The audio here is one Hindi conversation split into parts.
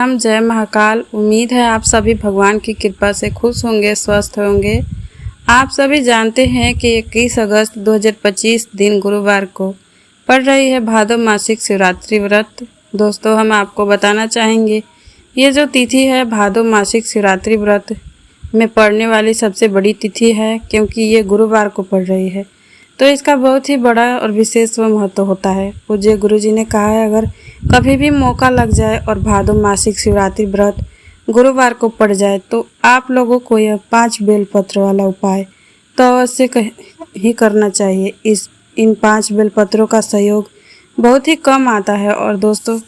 हम जय महाकाल। उम्मीद है आप सभी भगवान की कृपा से खुश होंगे, स्वस्थ होंगे। आप सभी जानते हैं कि 21 अगस्त 2025 दिन गुरुवार को पड़ रही है भादो मासिक शिवरात्रि व्रत। दोस्तों, हम आपको बताना चाहेंगे ये जो तिथि है भादो मासिक शिवरात्रि व्रत में पड़ने वाली सबसे बड़ी तिथि है, क्योंकि ये गुरुवार को पड़ रही है तो इसका बहुत ही बड़ा और विशेष महत्व होता है। पूज्य गुरुजी ने कहा है, अगर कभी भी मौका लग जाए और भादो मासिक शिवरात्रि व्रत गुरुवार को पड़ जाए तो आप लोगों को यह 5 बेलपत्र वाला उपाय तो अवश्य ही करना चाहिए। इन 5 बेलपत्रों का सहयोग बहुत ही कम आता है। और दोस्तों,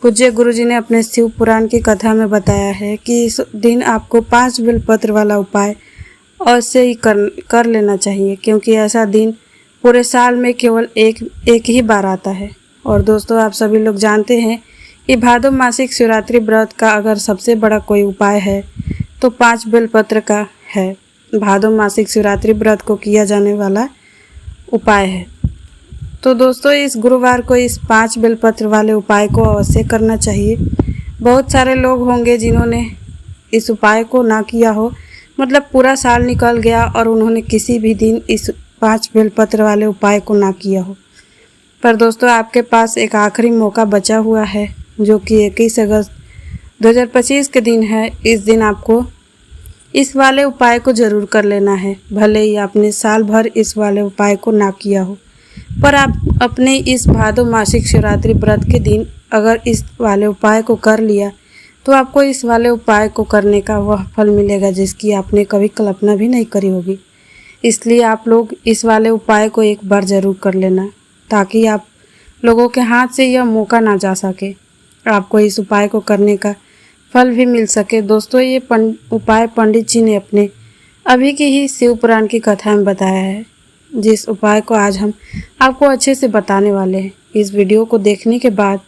पूज्य गुरुजी ने अपने शिव पुराण की कथा में बताया है कि इस दिन आपको 5 बेलपत्र वाला उपाय अवश्य ही कर लेना चाहिए, क्योंकि ऐसा दिन पूरे साल में केवल एक ही बार आता है। और दोस्तों, आप सभी लोग जानते हैं कि भादो मासिक शिवरात्रि व्रत का अगर सबसे बड़ा कोई उपाय है तो 5 बेलपत्र का है। भादो मासिक शिवरात्रि व्रत को किया जाने वाला उपाय है। तो दोस्तों, इस गुरुवार को इस 5 बेलपत्र वाले उपाय को अवश्य करना चाहिए। बहुत सारे लोग होंगे जिन्होंने इस उपाय को ना किया हो, मतलब पूरा साल निकल गया और उन्होंने किसी भी दिन इस 5 बेलपत्र वाले उपाय को ना किया हो। पर दोस्तों, आपके पास एक आखिरी मौका बचा हुआ है, जो कि 21 अगस्त 2025 के दिन है। इस दिन आपको इस वाले उपाय को ज़रूर कर लेना है। भले ही आपने साल भर इस वाले उपाय को ना किया हो, पर आप अपने इस भादो मासिक शिवरात्रि व्रत के दिन अगर इस वाले उपाय को कर लिया तो आपको इस वाले उपाय को करने का वह फल मिलेगा जिसकी आपने कभी कल्पना भी नहीं करी होगी। इसलिए आप लोग इस वाले उपाय को एक बार ज़रूर कर लेना, ताकि आप लोगों के हाथ से यह मौका ना जा सके, आपको इस उपाय को करने का फल भी मिल सके। दोस्तों, ये उपाय पंडित जी ने अपने अभी की ही शिव पुराण की कथा में बताया है, जिस उपाय को आज हम आपको अच्छे से बताने वाले हैं। इस वीडियो को देखने के बाद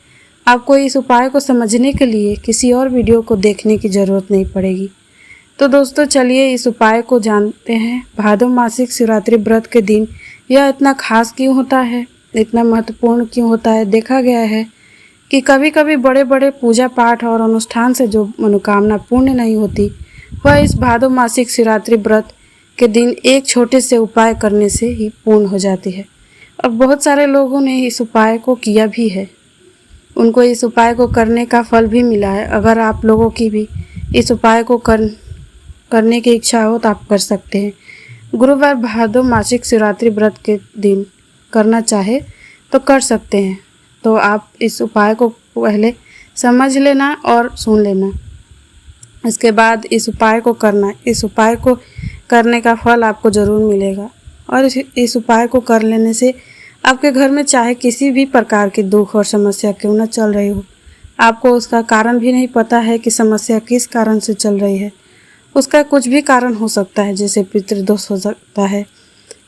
आपको इस उपाय को समझने के लिए किसी और वीडियो को देखने की ज़रूरत नहीं पड़ेगी। तो दोस्तों, चलिए इस उपाय को जानते हैं। भादो मासिक शिवरात्रि व्रत के दिन यह इतना खास क्यों होता है, इतना महत्वपूर्ण क्यों होता है। देखा गया है कि कभी कभी बड़े बड़े पूजा पाठ और अनुष्ठान से जो मनोकामना पूर्ण नहीं होती, वह इस भादो मासिक शिवरात्रि व्रत के दिन एक छोटे से उपाय करने से ही पूर्ण हो जाती है। और बहुत सारे लोगों ने इस उपाय को किया भी है, उनको इस उपाय को करने का फल भी मिला है। अगर आप लोगों की भी इस उपाय को करने की इच्छा हो तो आप कर सकते हैं। गुरुवार भादो मासिक शिवरात्रि व्रत के दिन करना चाहे तो कर सकते हैं। तो आप इस उपाय को पहले समझ लेना और सुन लेना, इसके बाद इस उपाय को करना। इस उपाय को करने का फल आपको ज़रूर मिलेगा। और इस उपाय को कर लेने से आपके घर में चाहे किसी भी प्रकार की दुख और समस्या क्यों न चल रही हो, आपको उसका कारण भी नहीं पता है कि समस्या किस कारण से चल रही है। उसका कुछ भी कारण हो सकता है, जैसे पितृदोष हो सकता है,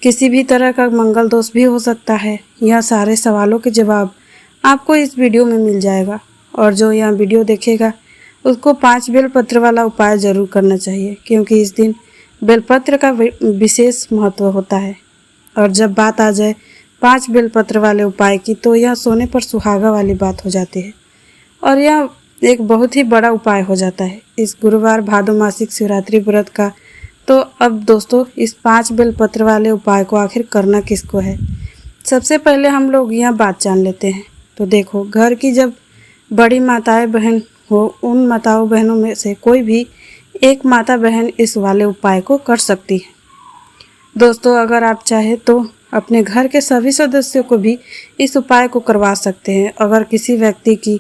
किसी भी तरह का मंगल दोष भी हो सकता है। यह सारे सवालों के जवाब आपको इस वीडियो में मिल जाएगा। और जो यह वीडियो देखेगा उसको 5 बेलपत्र वाला उपाय ज़रूर करना चाहिए, क्योंकि इस दिन बेलपत्र का विशेष महत्व होता है। और जब बात आ जाए 5 बेलपत्र वाले उपाय की, तो यह सोने पर सुहागा वाली बात हो जाती है और यह एक बहुत ही बड़ा उपाय हो जाता है इस गुरुवार भादो मासिक शिवरात्रि व्रत का। तो अब दोस्तों, इस 5 बेलपत्र वाले उपाय को आखिर करना किसको है, सबसे पहले हम लोग यह बात जान लेते हैं। तो देखो, घर की जब बड़ी माताएं बहन हो, उन माताओं बहनों में से कोई भी एक माता बहन इस वाले उपाय को कर सकती है। दोस्तों, अगर आप चाहे तो अपने घर के सभी सदस्यों को भी इस उपाय को करवा सकते हैं। अगर किसी व्यक्ति की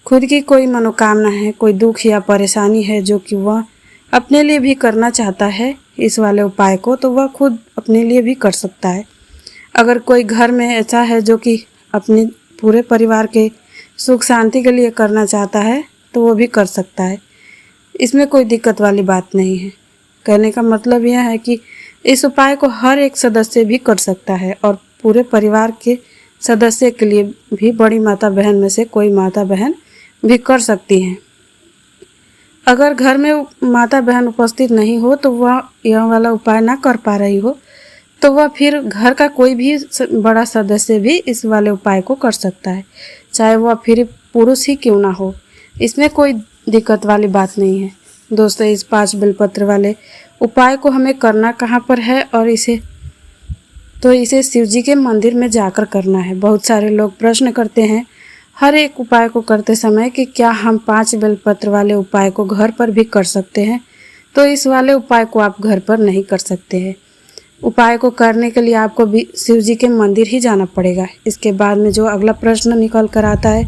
खुद की कोई मनोकामना है, कोई दुख या परेशानी है जो कि वह अपने लिए भी करना चाहता है इस वाले उपाय को, तो वह खुद अपने लिए भी कर सकता है। अगर कोई घर में ऐसा है जो कि अपने पूरे परिवार के सुख शांति के लिए करना चाहता है, तो वो भी कर सकता है। इसमें कोई दिक्कत वाली बात नहीं है। कहने का मतलब यह है कि इस उपाय को हर एक सदस्य भी कर सकता है और पूरे परिवार के सदस्य के लिए भी बड़ी माता बहन में से कोई माता बहन भी कर सकती हैं। अगर घर में माता बहन उपस्थित नहीं हो, तो वह यह वाला उपाय ना कर पा रही हो, तो वह फिर घर का कोई भी बड़ा सदस्य भी इस वाले उपाय को कर सकता है, चाहे वह फिर पुरुष ही क्यों ना हो। इसमें कोई दिक्कत वाली बात नहीं है। दोस्तों, इस 5 बेलपत्र वाले उपाय को हमें करना कहाँ पर है और इसे शिव जी के मंदिर में जाकर करना है। बहुत सारे लोग प्रश्न करते हैं हर एक उपाय को करते समय कि क्या हम 5 बेलपत्र वाले उपाय को घर पर भी कर सकते हैं। तो इस वाले उपाय को आप घर पर नहीं कर सकते हैं। उपाय को करने के लिए आपको भी शिव जी के मंदिर ही जाना पड़ेगा। इसके बाद में जो अगला प्रश्न निकल कर आता है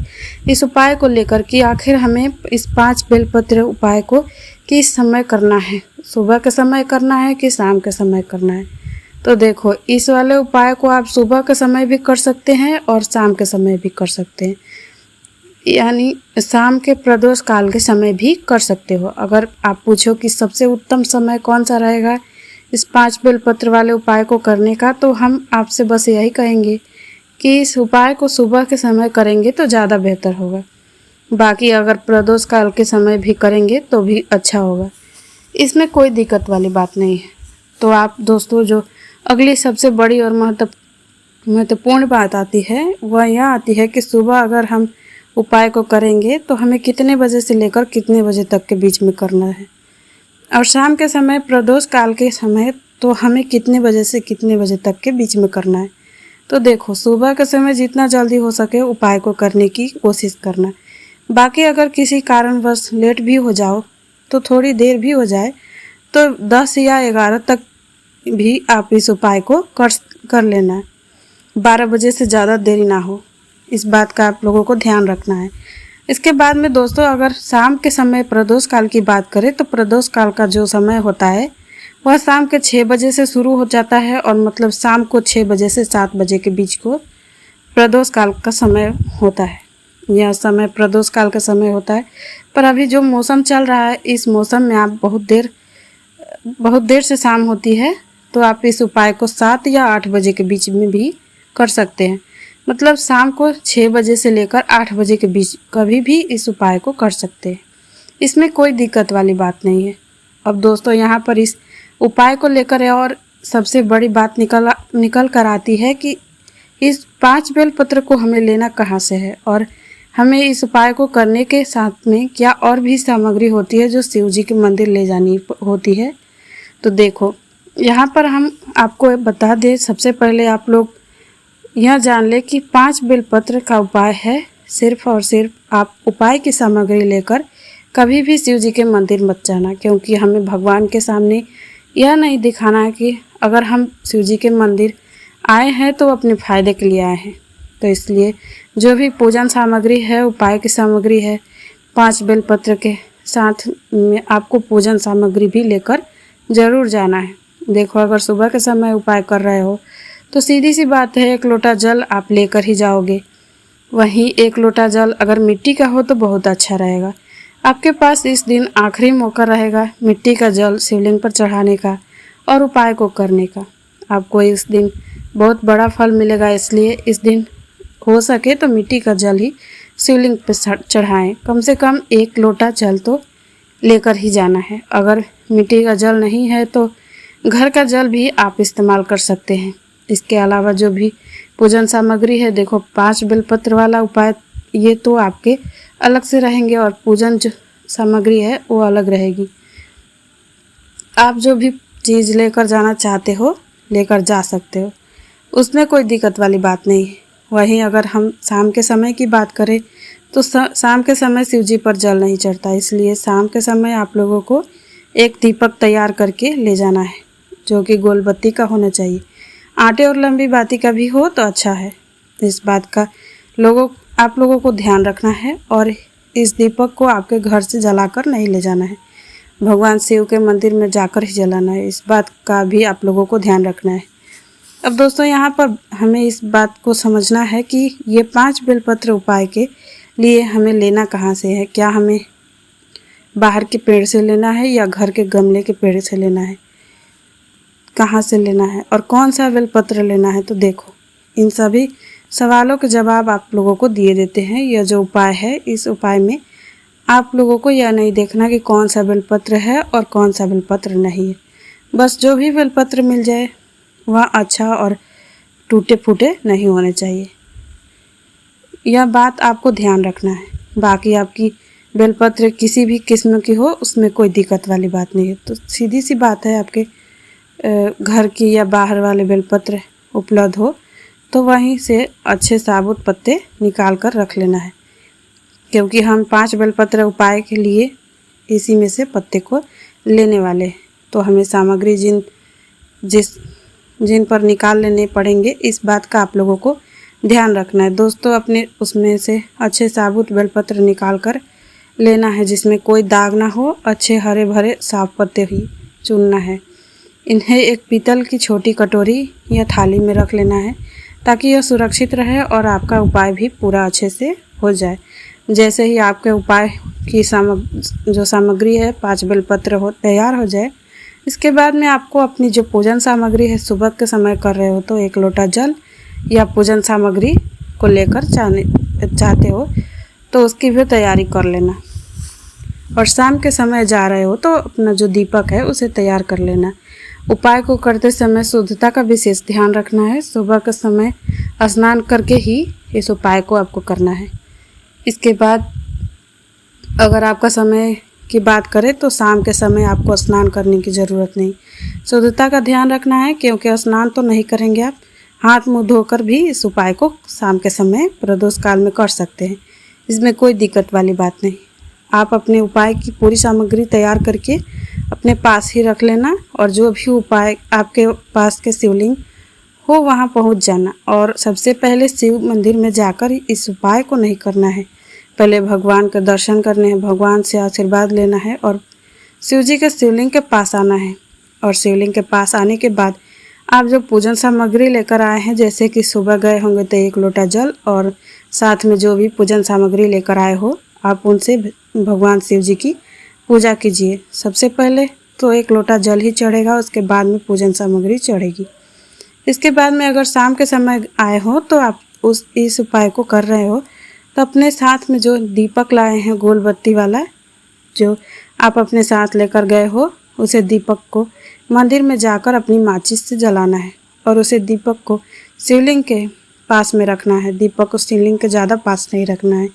इस उपाय को लेकर कि आखिर हमें इस 5 बेलपत्र उपाय को किस समय करना है, सुबह के समय करना है कि शाम के समय करना है। तो देखो, इस वाले उपाय को आप सुबह के समय भी कर सकते हैं और शाम के समय भी कर सकते हैं, यानी शाम के प्रदोष काल के समय भी कर सकते हो। अगर आप पूछो कि सबसे उत्तम समय कौन सा रहेगा इस 5 बेलपत्र वाले उपाय को करने का, तो हम आपसे बस यही कहेंगे कि इस उपाय को सुबह के समय करेंगे तो ज़्यादा बेहतर होगा। बाकी अगर प्रदोष काल के समय भी करेंगे तो भी अच्छा होगा, इसमें कोई दिक्कत वाली बात नहीं है। तो आप दोस्तों, जो अगली सबसे बड़ी और महत्वपूर्ण बात आती है वह यह आती है कि सुबह अगर हम उपाय को करेंगे तो हमें कितने बजे से लेकर कितने बजे तक के बीच में करना है, और शाम के समय प्रदोष काल के समय तो हमें कितने बजे से कितने बजे तक के बीच में करना है। तो देखो, सुबह के समय जितना जल्दी हो सके उपाय को करने की कोशिश करना। बाकी अगर किसी कारणवश लेट भी हो जाओ तो थोड़ी देर भी हो जाए तो 10 या 11 तक भी आप इस उपाय को कर लेना है। 12 बजे से ज़्यादा देरी ना हो, इस बात का आप लोगों को ध्यान रखना है। इसके बाद में दोस्तों, अगर शाम के समय प्रदोष काल की बात करें तो प्रदोष काल का जो समय होता है वह शाम के 6 बजे से शुरू हो जाता है, और मतलब शाम को 6 बजे से 7 बजे के बीच को प्रदोष काल का समय होता है। यह समय प्रदोष काल का समय होता है। पर अभी जो मौसम चल रहा है इस मौसम में आप बहुत देर से शाम होती है, तो आप इस उपाय को 7 या 8 बजे के बीच में भी कर सकते हैं। मतलब शाम को 6 बजे से लेकर 8 बजे के बीच कभी भी इस उपाय को कर सकते हैं, इसमें कोई दिक्कत वाली बात नहीं है। अब दोस्तों, यहाँ पर इस उपाय को लेकर और सबसे बड़ी बात निकल कर आती है कि इस 5 बेलपत्र को हमें लेना कहाँ से है, और हमें इस उपाय को करने के साथ में क्या और भी सामग्री होती है जो शिव जी के मंदिर ले जानी होती है। तो देखो, यहाँ पर हम आपको बता दें, सबसे पहले आप लोग यह जान ले कि 5 बेलपत्र का उपाय है। सिर्फ और सिर्फ आप उपाय की सामग्री लेकर कभी भी शिव जी के मंदिर मत जाना, क्योंकि हमें भगवान के सामने यह नहीं दिखाना है कि अगर हम शिव जी के मंदिर आए हैं तो अपने फ़ायदे के लिए आए हैं। तो इसलिए जो भी पूजन सामग्री है, उपाय की सामग्री है, 5 बेलपत्र के साथ में आपको पूजन सामग्री भी लेकर ज़रूर जाना है। देखो, अगर सुबह के समय उपाय कर रहे हो तो सीधी सी बात है 1 लोटा जल आप लेकर ही जाओगे। वहीं 1 लोटा जल अगर मिट्टी का हो तो बहुत अच्छा रहेगा। आपके पास इस दिन आखिरी मौका रहेगा मिट्टी का जल शिवलिंग पर चढ़ाने का और उपाय को करने का। आपको इस दिन बहुत बड़ा फल मिलेगा, इसलिए इस दिन हो सके तो मिट्टी का जल ही शिवलिंग पर चढ़ाएं। कम से कम 1 लोटा जल तो लेकर ही जाना है। अगर मिट्टी का जल नहीं है तो घर का जल भी आप इस्तेमाल कर सकते हैं। इसके अलावा जो भी पूजन सामग्री है, देखो 5 बेलपत्र वाला उपाय ये तो आपके अलग से रहेंगे और पूजन जो सामग्री है वो अलग रहेगी। आप जो भी चीज़ लेकर जाना चाहते हो लेकर जा सकते हो, उसमें कोई दिक्कत वाली बात नहीं है। वहीं अगर हम शाम के समय की बात करें तो शाम के समय शिव जी पर जल नहीं चढ़ता, इसलिए शाम के समय आप लोगों को एक दीपक तैयार करके ले जाना है, जो कि गोल बत्ती का होना चाहिए। आटे और लंबी बाती का भी हो तो अच्छा है। इस बात का आप लोगों को ध्यान रखना है, और इस दीपक को आपके घर से जलाकर नहीं ले जाना है, भगवान शिव के मंदिर में जाकर ही जलाना है। इस बात का भी आप लोगों को ध्यान रखना है। अब दोस्तों, यहाँ पर हमें इस बात को समझना है कि ये 5 बेलपत्र उपाय के लिए हमें लेना कहाँ से है। क्या हमें बाहर के पेड़ से लेना है या घर के गमले के पेड़ से लेना है, कहाँ से लेना है और कौन सा बेलपत्र लेना है। तो देखो, इन सभी सवालों के जवाब आप लोगों को दिए देते हैं। यह जो उपाय है, इस उपाय में आप लोगों को यह नहीं देखना कि कौन सा बेलपत्र है और कौन सा बेलपत्र नहीं है। बस जो भी बेलपत्र मिल जाए वह अच्छा और टूटे फूटे नहीं होने चाहिए। यह बात आपको ध्यान रखना है। बाकी आपकी बेलपत्र किसी भी किस्म की हो, उसमें कोई दिक्कत वाली बात नहीं है। तो सीधी सी बात है, आपके घर की या बाहर वाले बेलपत्र उपलब्ध हो तो वहीं से अच्छे साबुत पत्ते निकाल कर रख लेना है, क्योंकि हम 5 बेलपत्र उपाय के लिए इसी में से पत्ते को लेने वाले हैं। तो हमें सामग्री जिन पर निकाल लेने पड़ेंगे, इस बात का आप लोगों को ध्यान रखना है दोस्तों। अपने उसमें से अच्छे साबुत बेलपत्र निकाल कर लेना है, जिसमें कोई दाग ना हो, अच्छे हरे भरे साफ पत्ते ही चुनना है। इन्हें एक पीतल की छोटी कटोरी या थाली में रख लेना है, ताकि यह सुरक्षित रहे और आपका उपाय भी पूरा अच्छे से हो जाए। जैसे ही आपके उपाय की जो सामग्री है 5 बेलपत्र तैयार हो जाए, इसके बाद में आपको अपनी जो पूजन सामग्री है, सुबह के समय कर रहे हो तो 1 लोटा जल या पूजन सामग्री को लेकर चाहते हो तो उसकी भी तैयारी कर लेना। और शाम के समय जा रहे हो तो अपना जो दीपक है उसे तैयार कर लेना। उपाय को करते समय शुद्धता का विशेष ध्यान रखना है। सुबह के समय स्नान करके ही इस उपाय को आपको करना है। इसके बाद अगर आपका समय की बात करें तो शाम के समय आपको स्नान करने की ज़रूरत नहीं। शुद्धता का ध्यान रखना है, क्योंकि स्नान तो नहीं करेंगे आप, हाथ मुंह धोकर भी इस उपाय को शाम के समय प्रदोष काल में कर सकते हैं। इसमें कोई दिक्कत वाली बात नहीं। आप अपने उपाय की पूरी सामग्री तैयार करके अपने पास ही रख लेना, और जो भी उपाय आपके पास के शिवलिंग हो वहाँ पहुँच जाना। और सबसे पहले शिव मंदिर में जाकर इस उपाय को नहीं करना है, पहले भगवान के दर्शन करने हैं, भगवान से आशीर्वाद लेना है और शिव जी के शिवलिंग के पास आना है। और शिवलिंग के पास आने के बाद आप जो पूजन सामग्री लेकर आए हैं, जैसे कि सुबह गए होंगे तो 1 लोटा जल और साथ में जो भी पूजन सामग्री लेकर आए हो, आप उनसे भगवान शिव जी की पूजा कीजिए। सबसे पहले तो 1 लोटा जल ही चढ़ेगा, उसके बाद में पूजन सामग्री चढ़ेगी। इसके बाद में अगर शाम के समय आए हो तो आप इस उपाय को कर रहे हो तो अपने साथ में जो दीपक लाए हैं गोल बत्ती वाला, जो आप अपने साथ लेकर गए हो, उसे दीपक को मंदिर में जाकर अपनी माचिस से जलाना है और उसे दीपक को शिवलिंग के पास में रखना है। दीपक को शिवलिंग के ज़्यादा पास नहीं रखना है,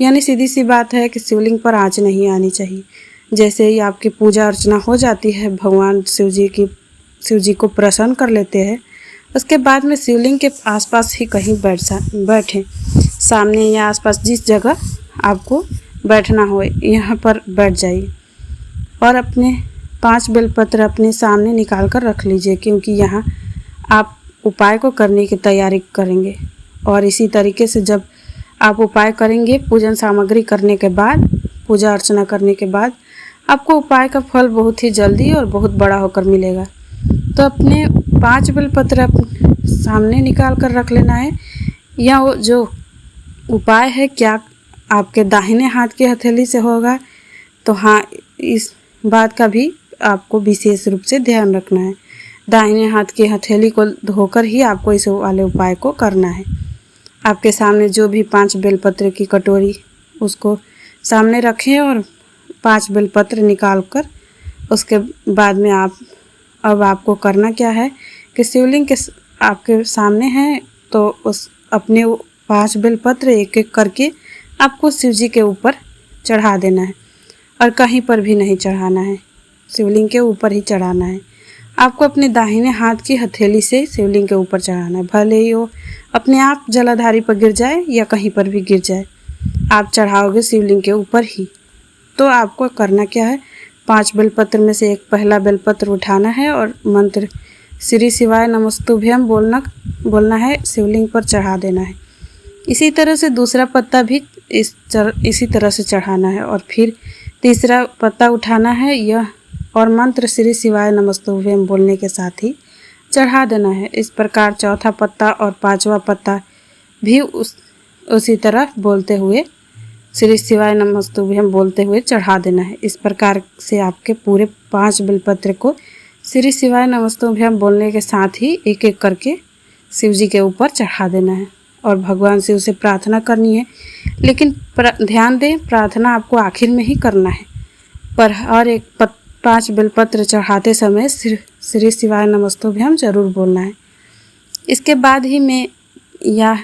यानी सीधी सी बात है कि शिवलिंग पर आँच नहीं आनी चाहिए। जैसे ही आपकी पूजा अर्चना हो जाती है, भगवान शिव जी को प्रसन्न कर लेते हैं, उसके बाद में शिवलिंग के आसपास ही कहीं बैठें, सामने या आसपास जिस जगह आपको बैठना हो यहाँ पर बैठ जाइए और अपने 5 बेलपत्र अपने सामने निकाल कर रख लीजिए, क्योंकि यहाँ आप उपाय को करने की तैयारी करेंगे। और इसी तरीके से जब आप उपाय करेंगे, पूजन सामग्री करने के बाद, पूजा अर्चना करने के बाद, आपको उपाय का फल बहुत ही जल्दी और बहुत बड़ा होकर मिलेगा। तो अपने 5 बेलपत्र सामने निकाल कर रख लेना है। या वो जो उपाय है क्या आपके दाहिने हाथ की हथेली से होगा, तो हाँ, इस बात का भी आपको विशेष रूप से ध्यान रखना है। दाहिने हाथ की हथेली को धोकर ही आपको इस वाले उपाय को करना है। आपके सामने जो भी 5 बेलपत्र की कटोरी, उसको सामने रखें और 5 बेलपत्र निकाल कर उसके बाद में अब आपको करना क्या है कि शिवलिंग के आपके सामने हैं, तो उस अपने 5 बेलपत्र एक एक करके आपको शिव जी के ऊपर चढ़ा देना है और कहीं पर भी नहीं चढ़ाना है, शिवलिंग के ऊपर ही चढ़ाना है। आपको अपने दाहिने हाथ की हथेली से शिवलिंग के ऊपर चढ़ाना है, भले ही वो अपने आप जलाधारी पर गिर जाए या कहीं पर भी गिर जाए, आप चढ़ाओगे शिवलिंग के ऊपर ही। तो आपको करना क्या है, 5 बेलपत्र में से एक पहला बेलपत्र उठाना है और मंत्र श्री शिवाय नमस्तुभ्यम बोलना है, शिवलिंग पर चढ़ा देना है। इसी तरह से दूसरा पत्ता भी इसी तरह से चढ़ाना है और फिर तीसरा पत्ता उठाना है यह और मंत्र श्री शिवाय नमस्तुभ्यम बोलने के साथ ही चढ़ा देना है। इस प्रकार चौथा पत्ता और 5वां पत्ता भी उसी तरह बोलते हुए श्री शिवाय नमस्तुभ्यम बोलते हुए चढ़ा देना है। इस प्रकार से आपके पूरे 5 बेलपत्र को श्री शिवाय नमस्तुभ्यम बोलने के साथ ही एक एक करके शिव जी के ऊपर चढ़ा देना है और भगवान शिव से प्रार्थना करनी है। लेकिन ध्यान दें, प्रार्थना आपको आखिर में ही करना है, पर हर एक 5 बेलपत्र चढ़ाते समय श्री शिवाय नमस्तुभ्यम जरूर बोलना है। इसके बाद ही में यह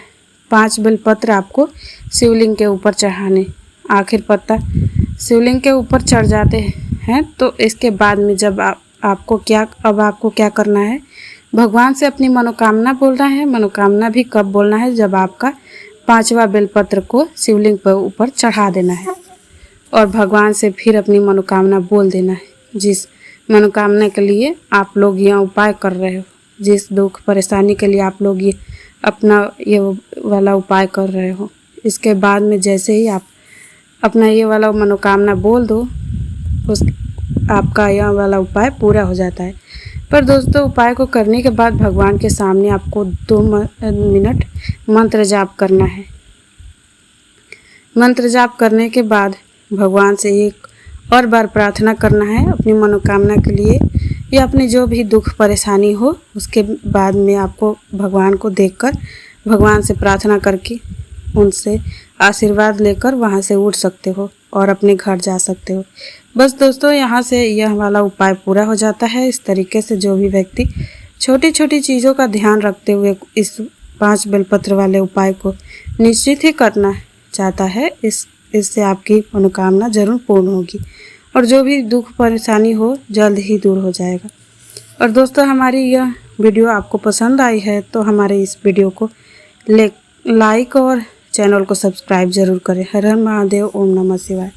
5 बेलपत्र आपको शिवलिंग के ऊपर चढ़ाने आखिर पत्ता शिवलिंग के ऊपर चढ़ जाते हैं। तो इसके बाद में जब आपको क्या करना है, भगवान से अपनी मनोकामना बोलना है। मनोकामना भी कब बोलना है, जब आपका 5वां बेलपत्र को शिवलिंग पर ऊपर चढ़ा देना है और भगवान से फिर अपनी मनोकामना बोल देना है। जिस मनोकामना के लिए आप लोग यह उपाय कर रहे हो, जिस दुख परेशानी के लिए आप लोग ये वाला उपाय कर रहे हो, इसके बाद में जैसे ही आप अपना ये वाला मनोकामना बोल दो, आपका यह वाला उपाय पूरा हो जाता है। पर दोस्तों, उपाय को करने के बाद भगवान के सामने आपको 2 मिनट मंत्र जाप करना है। मंत्र जाप करने के बाद भगवान से एक और बार प्रार्थना करना है अपनी मनोकामना के लिए, या अपनी जो भी दुख परेशानी हो। उसके बाद में आपको भगवान को देखकर, भगवान से प्रार्थना करके, उनसे आशीर्वाद लेकर वहाँ से उठ सकते हो और अपने घर जा सकते हो। बस दोस्तों, यहाँ से यह वाला उपाय पूरा हो जाता है। इस तरीके से जो भी व्यक्ति छोटी छोटी चीज़ों का ध्यान रखते हुए इस 5 बेलपत्र वाले उपाय को निश्चित ही करना चाहता है, इससे आपकी मनोकामना जरूर पूर्ण होगी और जो भी दुख परेशानी हो जल्द ही दूर हो जाएगा। और दोस्तों, हमारी यह वीडियो आपको पसंद आई है तो हमारे इस वीडियो को लाइक और चैनल को सब्सक्राइब जरूर करें। हर हर महादेव, ओम नमः शिवाय।